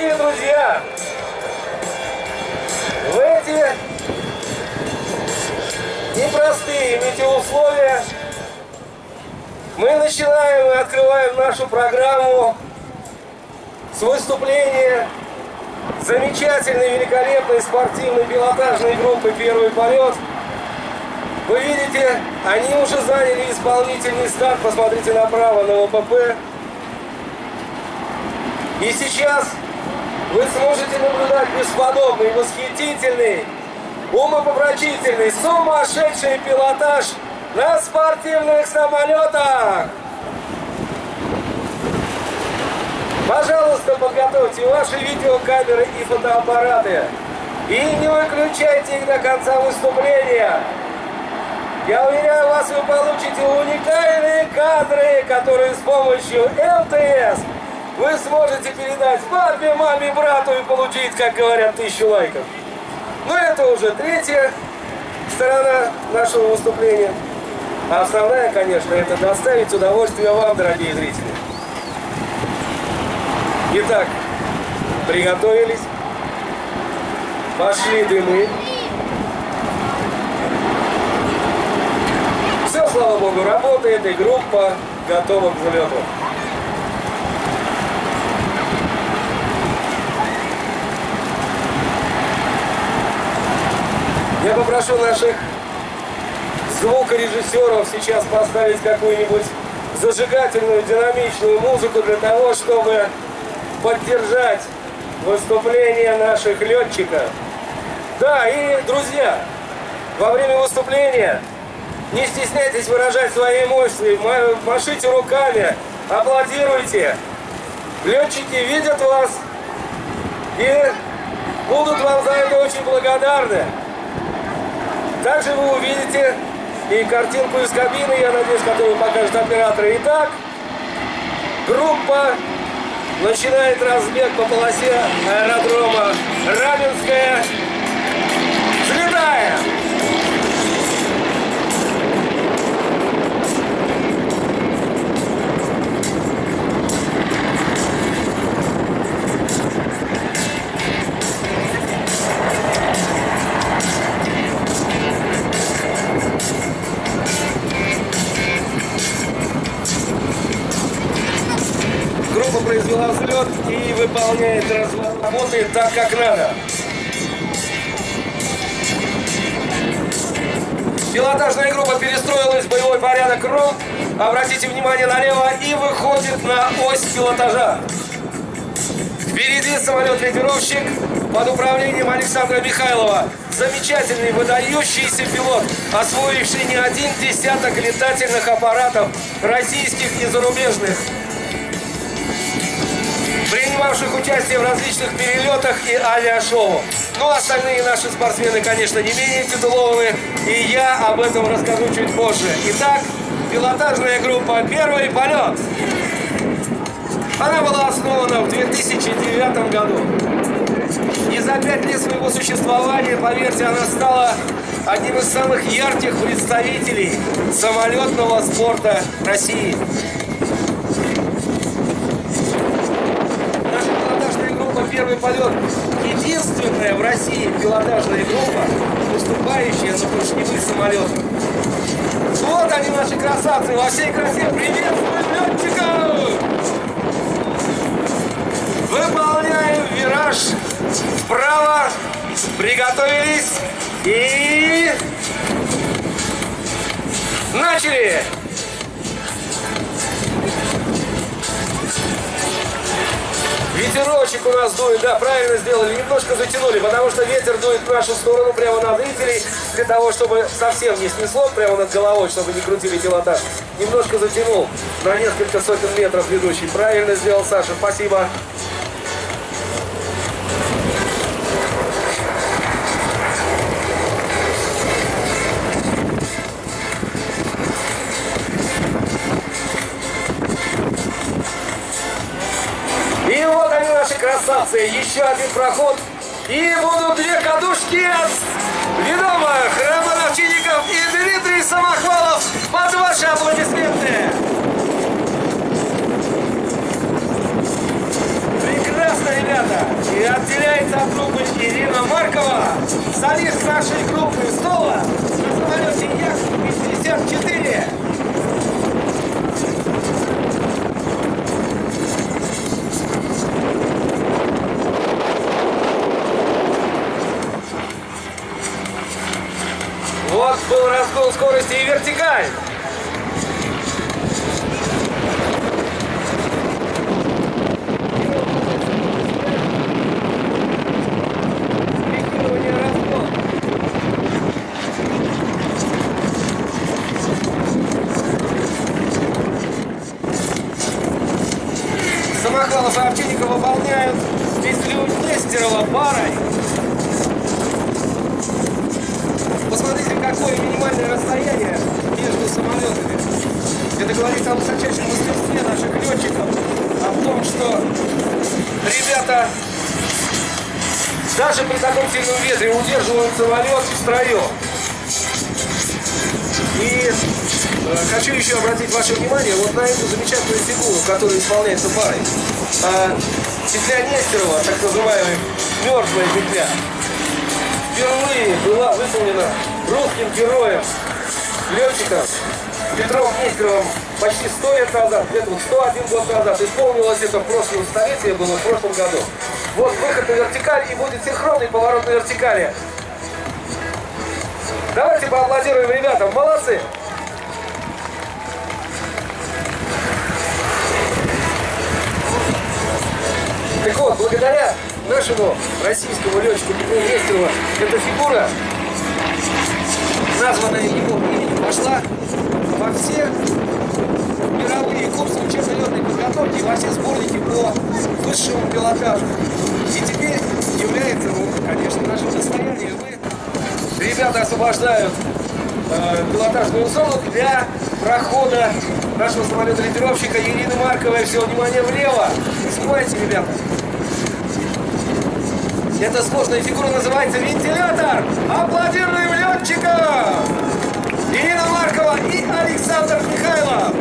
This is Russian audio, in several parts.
Дорогие друзья, в эти непростые метеоусловия мы начинаем и открываем нашу программу с выступления замечательной, великолепной спортивной пилотажной группы «Первый полет». Вы видите, они уже заняли исполнительный старт. Посмотрите направо на ОПП. И сейчас вы сможете наблюдать бесподобный, восхитительный, умопомрачительный, сумасшедший пилотаж на спортивных самолетах. Пожалуйста, подготовьте ваши видеокамеры и фотоаппараты. И не выключайте их до конца выступления. Я уверяю вас, вы получите уникальные кадры, которые с помощью МТС вы сможете передать папе, маме, брату и получить, как говорят, 1000 лайков. Но это уже третья сторона нашего выступления. А основная, конечно, это доставить удовольствие вам, дорогие зрители. Итак, приготовились. Пошли дымы. Все, слава богу, работает, и группа готова к взлету. Я попрошу наших звукорежиссеров сейчас поставить какую-нибудь зажигательную, динамичную музыку для того, чтобы поддержать выступление наших летчиков. Да, и, друзья, во время выступления не стесняйтесь выражать свои эмоции, машите руками, аплодируйте. Летчики видят вас и будут вам за это очень благодарны. Также вы увидите и картинку из кабины, я надеюсь, которую покажет оператор. Итак, группа начинает разбег по полосе аэродрома Раменское. Взлетаем! Группа произвела взлет и выполняет работы так, как надо. Пилотажная группа перестроилась в боевой порядок РОМ. Обратите внимание налево и выходит на ось пилотажа. Впереди самолет-лидировщик под управлением Александра Михайлова. Замечательный, выдающийся пилот, освоивший не один десяток летательных аппаратов, российских и зарубежных, принимавших участие в различных перелетах и авиашоу. Ну, остальные наши спортсмены, конечно, не менее титулованные, и я об этом расскажу чуть позже. Итак, пилотажная группа «Первый полет». Она была основана в 2009 году. И за 5 лет своего существования, поверьте, она стала одним из самых ярких представителей самолетного спорта России. «Первый полет» — единственная в России пилотажная группа, выступающая на поршневых самолетах. Вот они, наши красавцы, во всей красе. Приветствуем летчиков! Выполняем вираж вправо. Приготовились. И... начали! Ветерочек у нас дует, да, правильно сделали, немножко затянули, потому что ветер дует в нашу сторону, прямо на зрителей, для того, чтобы совсем не снесло прямо над головой, чтобы не крутили пилотаж. Немножко затянул на несколько сотен метров ведущий. Правильно сделал Саша, спасибо. И вот они, наши красавцы. Еще один проход. И будут 2 кадушки от ведомых Роман Овчинников и Дмитрий Самохвалов. Под ваши аплодисменты. Прекрасно, ребята. И отделяется от группы Ирина Маркова, солист нашей группы соло на самолете Як-54. Вот был разгон скорости и вертикаль. Самохвалов и Овчинников выполняют петлю Нестерова парой. Посмотрите, какое минимальное расстояние между самолетами. Это говорит о высочайшем мастерстве наших летчиков, о том, что ребята даже при таком сильном ветре удерживают самолет в строю. И хочу еще обратить ваше внимание вот на эту замечательную фигуру, которая исполняется парой. Петля Нестерова, так называемая мертвая петля, впервые была выполнена русским героем, летчиком Петром Нестеровым почти 100 лет назад, где-то 101 год назад. Исполнилось это в прошлом столетии, было в прошлом году. Вот выход на вертикаль, и будет синхронный поворот на вертикали. Давайте поаплодируем ребятам, молодцы! Так вот, благодаря нашему российскому летчику Петру Нестерову эта фигура, названная его именем, вошла во все мировые курсы учебно-летной подготовки и во все сборники по высшему пилотажу. И теперь является, конечно, нашим достоянием. Ребята освобождают пилотажную зону для прохода нашего самолета-летировщика Ирины Марковой. Все, внимание влево. Снимайте, ребята. Эта сложная фигура называется вентилятор. Аплодируем летчикам! Ирина Маркова и Александр Михайлов.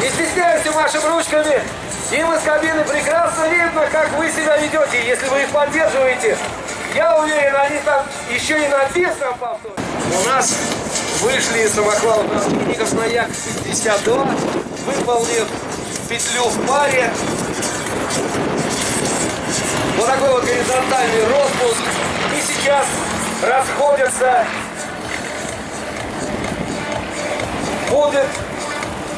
Не стесняйся машем ручками. Им из кабины прекрасно видно, как вы себя ведете, если вы их поддерживаете. Я уверен, они там еще и на песном повторят. У нас вышли самохвалы Овчинников на Як-52, выполнив петлю в паре. Вот такой вот горизонтальный распуск. И сейчас расходятся. Будет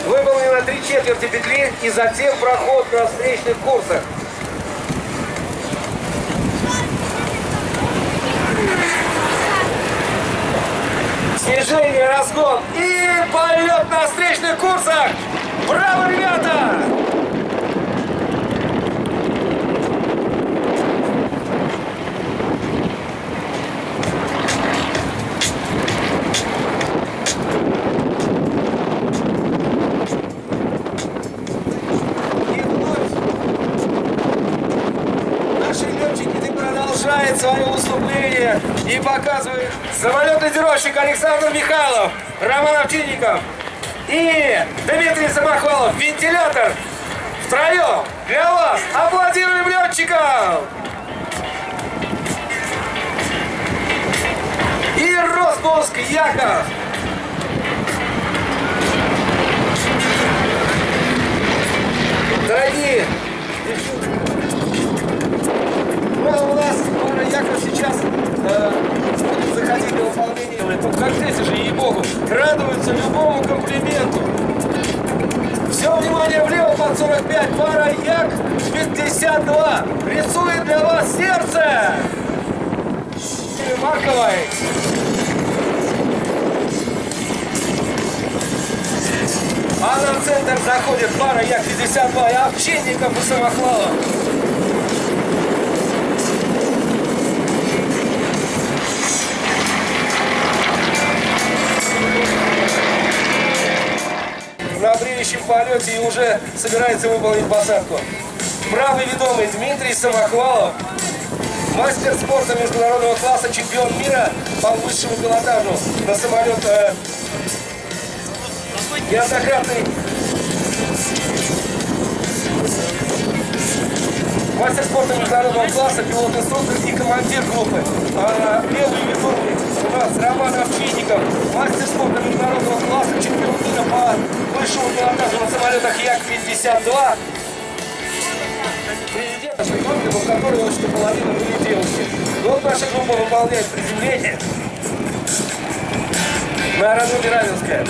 выполнено 3/4 петли и затем проход на встречных курсах. Снижение, разгон и полет на встречных курсах. Браво, ребята! Свое выступление и показывает самолет-летировщик Александр Михайлов, Роман Овчинников и Дмитрий Самохвалов. Вентилятор втроем для вас. Аплодируем летчикам! И распуск Яков. Дорогие, у нас Яков сейчас будет заходить на выполнение. Тут как здесь же, ей-богу, радуется любому комплименту. Все внимание влево под 45. Пара Як-52 рисует для вас сердце. Марковой. А на центр заходит пара Як-52 и Овчинников и Самохвалов. На бреющем полете и уже собирается выполнить посадку. Правый ведомый Дмитрий Самохвалов, Мастер спорта международного класса, чемпион мира по высшему пилотажу на самолет, неоднократный мастер спорта международного класса, пилот-инструктор и командир группы. Левый ведущий у нас Роман Овчинников, мастер спорта международного класса, чемпион мира по высшему пилотажу на самолетах Як-52. Президент нашей группы, в которой вот что половина были девушки. Вот наша группа выполняет приземление на аэродроме Раменское.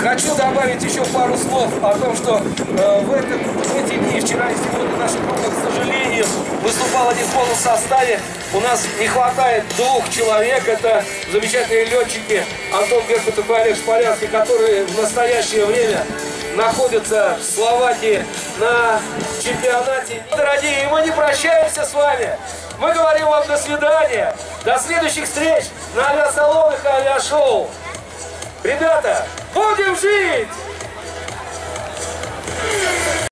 Хочу добавить еще пару слов о том, что в эти дни, вчера и сегодня, наша группа, к сожалению, выступала не в полном составе. У нас не хватает 2 человек. Это замечательные летчики Антон Беркутов и Олег Шполянский, которые в настоящее время находятся в Словакии на чемпионате. Дорогие, мы не прощаемся с вами. Мы говорим вам до свидания. До следующих встреч на авиасалонах и авиашоу. Ребята, будем жить!